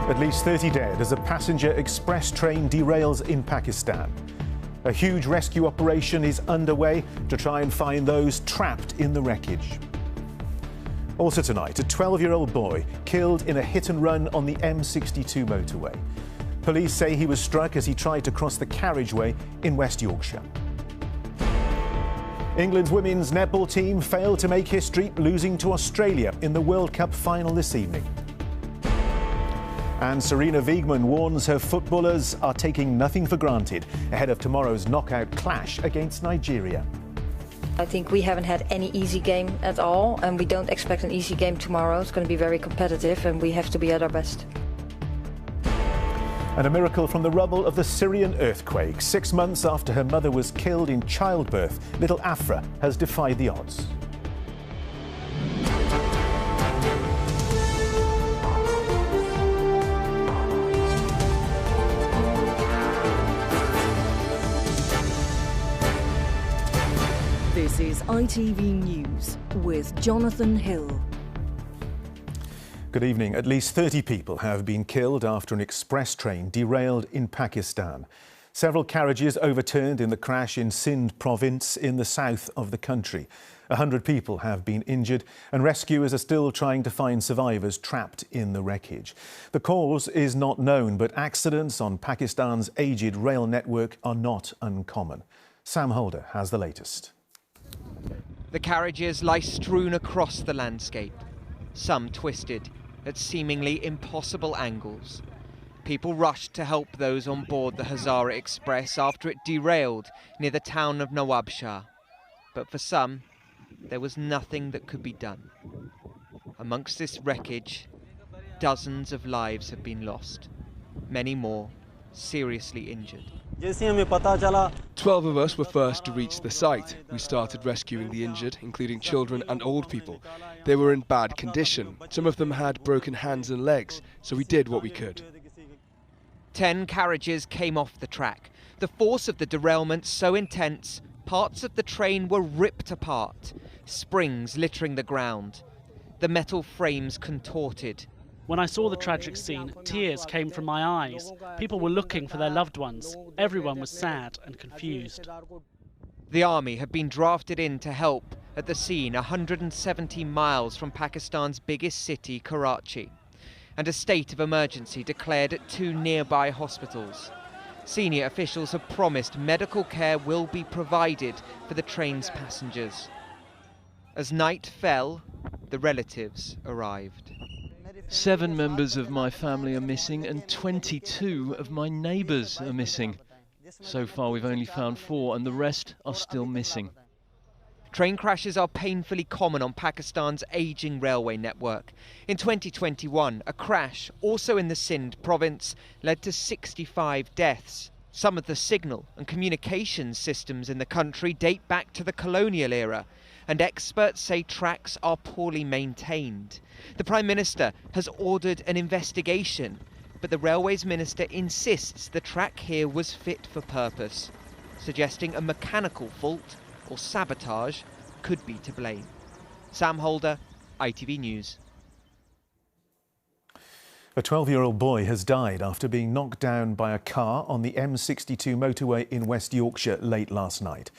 At least 30 dead as a passenger express train derails in Pakistan. A huge rescue operation is underway to try and find those trapped in the wreckage. Also tonight, a 12-year-old boy killed in a hit-and-run on the M62 motorway. Police say he was struck as he tried to cross the carriageway in West Yorkshire. England's women's netball team failed to make history, losing to Australia in the World Cup final this evening. And Serena Wiegmann warns her footballers are taking nothing for granted ahead of tomorrow's knockout clash against Nigeria. I think we haven't had any easy game at all, and we don't expect an easy game tomorrow. It's going to be very competitive, and we have to be at our best. And a miracle from the rubble of the Syrian earthquake. 6 months after her mother was killed in childbirth, little Afra has defied the odds. This is ITV News with Jonathan Hill. Good evening. At least 30 people have been killed after an express train derailed in Pakistan. Several carriages overturned in the crash in Sindh province in the south of the country. 100 people have been injured and rescuers are still trying to find survivors trapped in the wreckage. The cause is not known, but accidents on Pakistan's aged rail network are not uncommon. Sam Holder has the latest. The carriages lie strewn across the landscape, some twisted at seemingly impossible angles. People rushed to help those on board the Hazara Express after it derailed near the town of Nawabshah. But for some, there was nothing that could be done. Amongst this wreckage, dozens of lives have been lost, many more seriously injured. 12 of us were first to reach the site. We started rescuing the injured, including children and old people. They were in bad condition. Some of them had broken hands and legs, so we did what we could. 10 carriages came off the track. The force of the derailment so intense, parts of the train were ripped apart, springs littering the ground. The metal frames contorted. When I saw the tragic scene, tears came from my eyes. People were looking for their loved ones. Everyone was sad and confused. The army had been drafted in to help at the scene 170 miles from Pakistan's biggest city, Karachi, and a state of emergency declared at 2 nearby hospitals. Senior officials have promised medical care will be provided for the train's passengers. As night fell, the relatives arrived. 7 members of my family are missing and 22 of my neighbours are missing. So far we've only found 4 and the rest are still missing. Train crashes are painfully common on Pakistan's ageing railway network. In 2021, a crash, also in the Sindh province, led to 65 deaths. Some of the signal and communications systems in the country date back to the colonial era, and experts say tracks are poorly maintained. The Prime Minister has ordered an investigation, but the Railways Minister insists the track here was fit for purpose, suggesting a mechanical fault or sabotage could be to blame. Sam Holder, ITV News. A 12-year-old boy has died after being knocked down by a car on the M62 motorway in West Yorkshire late last night.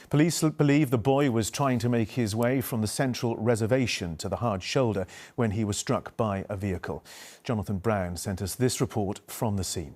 Police believe the boy was trying to make his way from the central reservation to the hard shoulder when he was struck by a vehicle. Jonathan Brown sent us this report from the scene.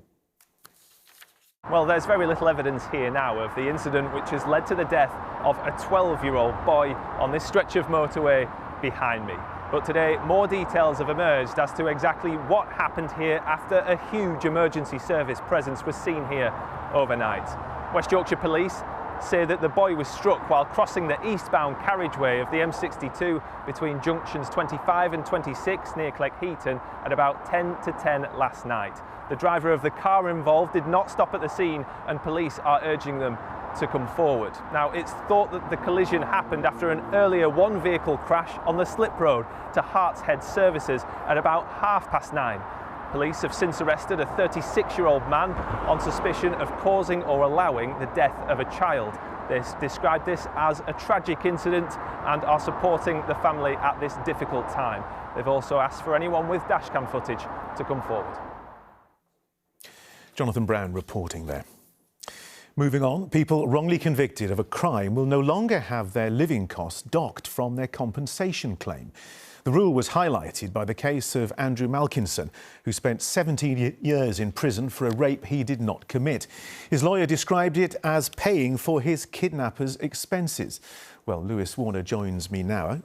Well, there's very little evidence here now of the incident which has led to the death of a 12-year-old boy on this stretch of motorway behind me. But today, more details have emerged as to exactly what happened here after a huge emergency service presence was seen here overnight. West Yorkshire Police say that the boy was struck while crossing the eastbound carriageway of the M62 between junctions 25 and 26 near Cleckheaton at about 10 to 10 last night. The driver of the car involved did not stop at the scene and police are urging them to come forward. Now, it's thought that the collision happened after an earlier one-vehicle crash on the slip road to Hartshead services at about 9:30. Police have since arrested a 36-year-old man on suspicion of causing or allowing the death of a child. They described this as a tragic incident and are supporting the family at this difficult time. They've also asked for anyone with dashcam footage to come forward. Jonathan Brown reporting there. Moving on, people wrongly convicted of a crime will no longer have their living costs docked from their compensation claim. The rule was highlighted by the case of Andrew Malkinson, who spent 17 years in prison for a rape he did not commit. His lawyer described it as paying for his kidnapper's expenses. Well, Lewis Warner joins me now.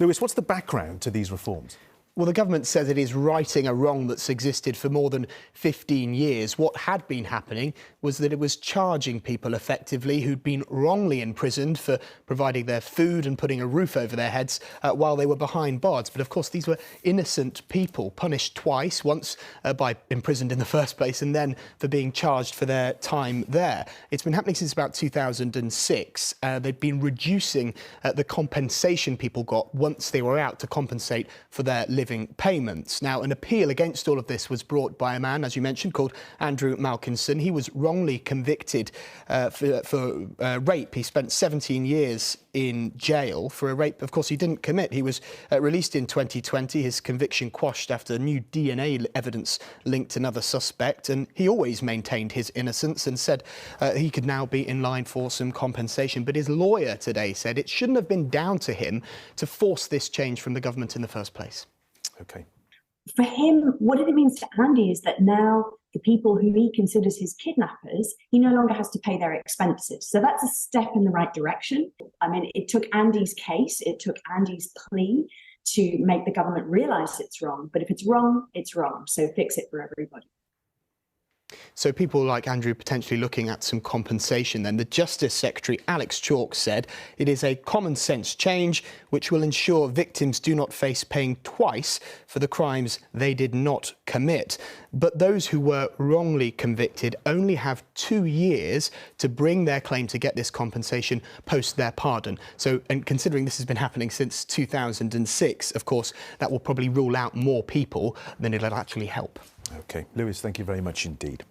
Lewis, what's the background to these reforms? Well, the government says it is righting a wrong that's existed for more than 15 years. What had been happening was that it was charging people effectively who'd been wrongly imprisoned for providing their food and putting a roof over their heads while they were behind bars. But of course, these were innocent people punished twice, once by imprisoned in the first place and then for being charged for their time there. It's been happening since about 2006. They've been reducing the compensation people got once they were out to compensate for their living payments. Now, an appeal against all of this was brought by a man, as you mentioned, called Andrew Malkinson. He was wrongly convicted for rape. He spent 17 years in jail for a rape, of course, he didn't commit. He was released in 2020, his conviction quashed after new DNA evidence linked another suspect, and he always maintained his innocence and said he could now be in line for some compensation. But his lawyer today said it shouldn't have been down to him to force this change from the government in the first place. OK. For him, what it means to Andy is that now the people who he considers his kidnappers, he no longer has to pay their expenses. So that's a step in the right direction. I mean, it took Andy's case, it took Andy's plea to make the government realise it's wrong. But if it's wrong, it's wrong. So fix it for everybody. So people like Andrew potentially looking at some compensation then. The Justice Secretary, Alex Chalk, said it is a common sense change which will ensure victims do not face paying twice for the crimes they did not commit. But those who were wrongly convicted only have 2 years to bring their claim to get this compensation post their pardon. So, and considering this has been happening since 2006, of course, that will probably rule out more people than it'll actually help. OK. Lewis, thank you very much indeed.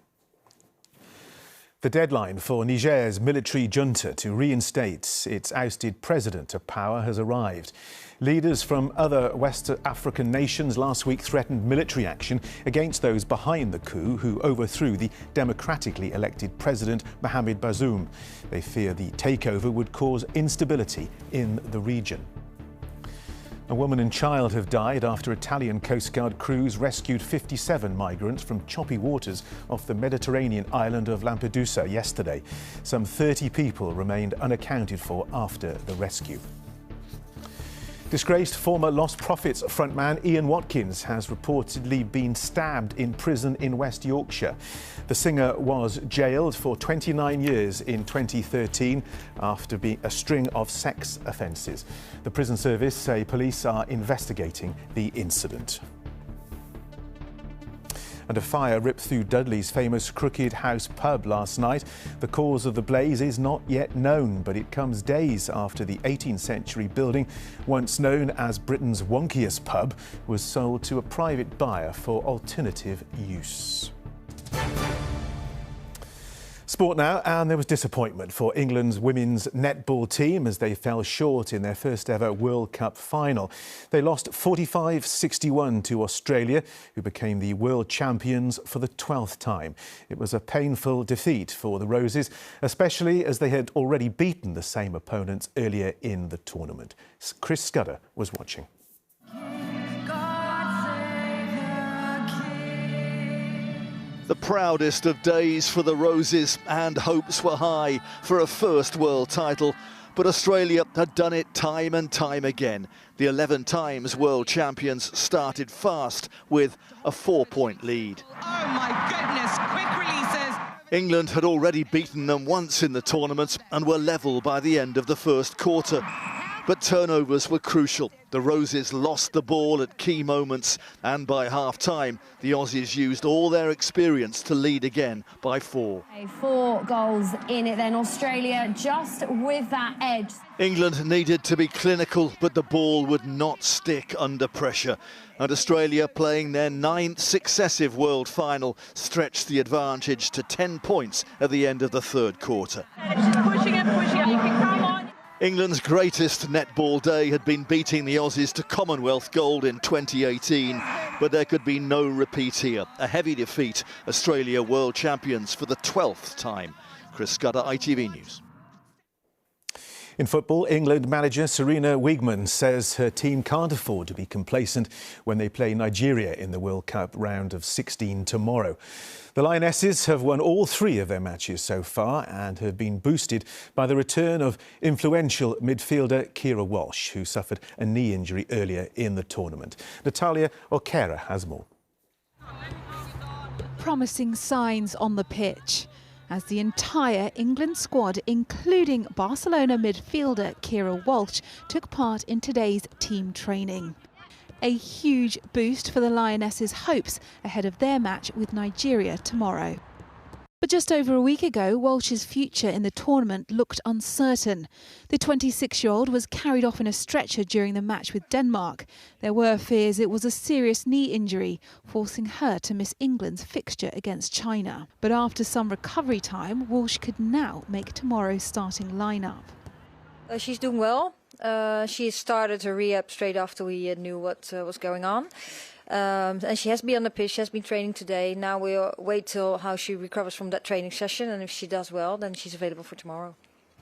The deadline for Niger's military junta to reinstate its ousted president to power has arrived. Leaders from other West African nations last week threatened military action against those behind the coup who overthrew the democratically elected president Mohamed Bazoum. They fear the takeover would cause instability in the region. A woman and child have died after Italian Coast Guard crews rescued 57 migrants from choppy waters off the Mediterranean island of Lampedusa yesterday. Some 30 people remained unaccounted for after the rescue. Disgraced former Lost Prophets frontman Ian Watkins has reportedly been stabbed in prison in West Yorkshire. The singer was jailed for 29 years in 2013 after a string of sex offences. The prison service say police are investigating the incident. And a fire ripped through Dudley's famous Crooked House pub last night. The cause of the blaze is not yet known, but it comes days after the 18th century building, once known as Britain's wonkiest pub, was sold to a private buyer for alternative use. Sport now, and there was disappointment for England's women's netball team as they fell short in their first ever World Cup final. They lost 45-61 to Australia, who became the world champions for the 12th time. It was a painful defeat for the Roses, especially as they had already beaten the same opponents earlier in the tournament. Chris Scudder was watching. The proudest of days for the Roses, and hopes were high for a first world title. But Australia had done it time and time again. The 11 times world champions started fast with a 4-point lead. Oh my goodness, quick releases. England had already beaten them once in the tournament and were level by the end of the first quarter. But turnovers were crucial. The Roses lost the ball at key moments, and by half-time, the Aussies used all their experience to lead again by 4. 4 goals in it then, Australia just with that edge. England needed to be clinical, but the ball would not stick under pressure. And Australia, playing their 9th successive world final, stretched the advantage to 10 points at the end of the third quarter. Pushing it, you can come on. England's greatest netball day had been beating the Aussies to Commonwealth gold in 2018. but there could be no repeat here. A heavy defeat, Australia world champions for the 12th time. Chris Scudder, ITV News. In football, England manager Sarina Wiegman says her team can't afford to be complacent when they play Nigeria in the World Cup round of 16 tomorrow. The Lionesses have won all 3 of their matches so far and have been boosted by the return of influential midfielder Keira Walsh, who suffered a knee injury earlier in the tournament. Natalia O'Kara has more. Promising signs on the pitch as the entire England squad, including Barcelona midfielder Keira Walsh, took part in today's team training. A huge boost for the Lionesses' hopes ahead of their match with Nigeria tomorrow. But just over a week ago, Walsh's future in the tournament looked uncertain. The 26-year-old was carried off in a stretcher during the match with Denmark. There were fears it was a serious knee injury, forcing her to miss England's fixture against China. But after some recovery time, Walsh could now make tomorrow's starting lineup. She's doing well. She started her rehab straight after we knew what was going on. And she has been on the pitch, she has been training today. Now we'll wait till how she recovers from that training session, and if she does well, then she's available for tomorrow.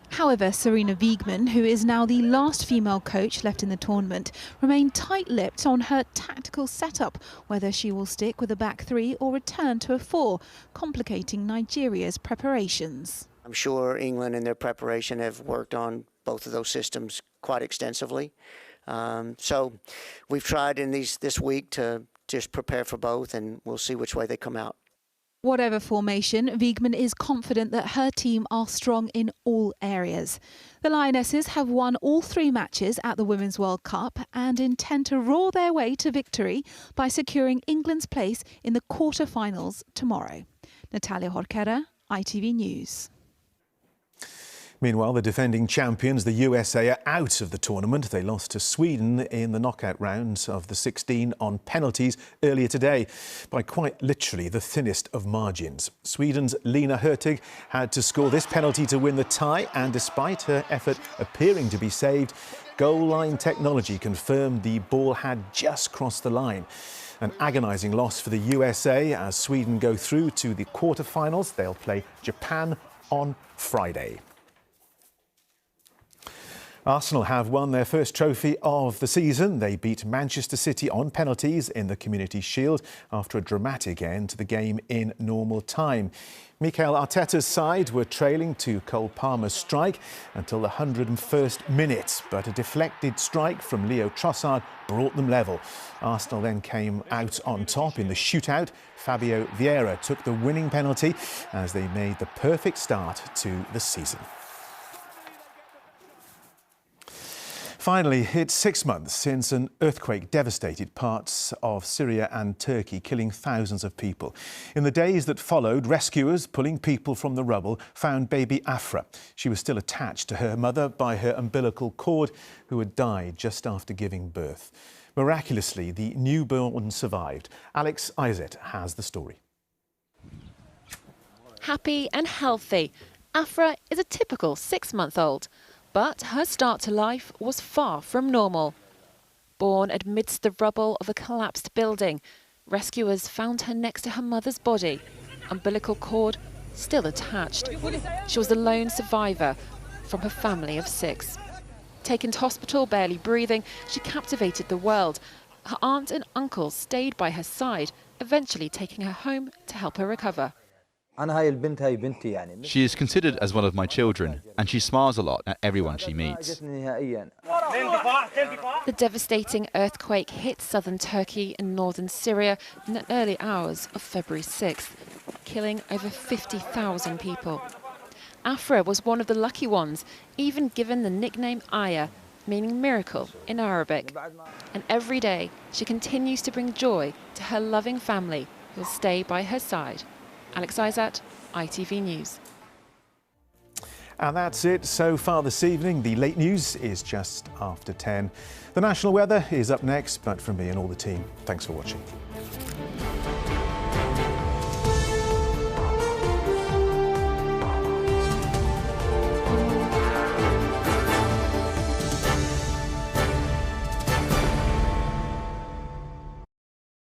However, Sarina Wiegman, who is now the last female coach left in the tournament, remained tight-lipped on her tactical setup, whether she will stick with a back 3 or return to a 4, complicating Nigeria's preparations. I'm sure England in their preparation have worked on both of those systems quite extensively. So we've tried in this week to just prepare for both, and we'll see which way they come out. Whatever formation, Wiegman is confident that her team are strong in all areas. The Lionesses have won all 3 matches at the Women's World Cup and intend to roar their way to victory by securing England's place in the quarter-finals tomorrow. Natalia Horquera, ITV News. Meanwhile, the defending champions, the USA, are out of the tournament. They lost to Sweden in the knockout rounds of the 16 on penalties earlier today by quite literally the thinnest of margins. Sweden's Lena Hurtig had to score this penalty to win the tie, and despite her effort appearing to be saved, goal line technology confirmed the ball had just crossed the line. An agonising loss for the USA as Sweden go through to the quarter-finals. They'll play Japan on Friday. Arsenal have won their first trophy of the season. They beat Manchester City on penalties in the Community Shield after a dramatic end to the game in normal time. Mikel Arteta's side were trailing to Cole Palmer's strike until the 101st minute, but a deflected strike from Leo Trossard brought them level. Arsenal then came out on top in the shootout. Fabio Vieira took the winning penalty as they made the perfect start to the season. Finally, it's 6 months since an earthquake devastated parts of Syria and Turkey, killing thousands of people. In the days that followed, rescuers pulling people from the rubble found baby Afra. She was still attached to her mother by her umbilical cord, who had died just after giving birth. Miraculously, the newborn survived. Alex Izet has the story. Happy and healthy, Afra is a typical 6-month-old. But her start to life was far from normal. Born amidst the rubble of a collapsed building, rescuers found her next to her mother's body, umbilical cord still attached. She was the lone survivor from her family of 6. Taken to hospital, barely breathing, she captivated the world. Her aunt and uncle stayed by her side, eventually taking her home to help her recover. She is considered as one of my children, and she smiles a lot at everyone she meets. The devastating earthquake hit southern Turkey and northern Syria in the early hours of February 6th, killing over 50,000 people. Afra was one of the lucky ones, even given the nickname Aya, meaning miracle in Arabic. And every day she continues to bring joy to her loving family who will stay by her side. Alex Izat, ITV News. And that's it so far this evening. The late news is just after 10. The national weather is up next, but from me and all the team, thanks for watching.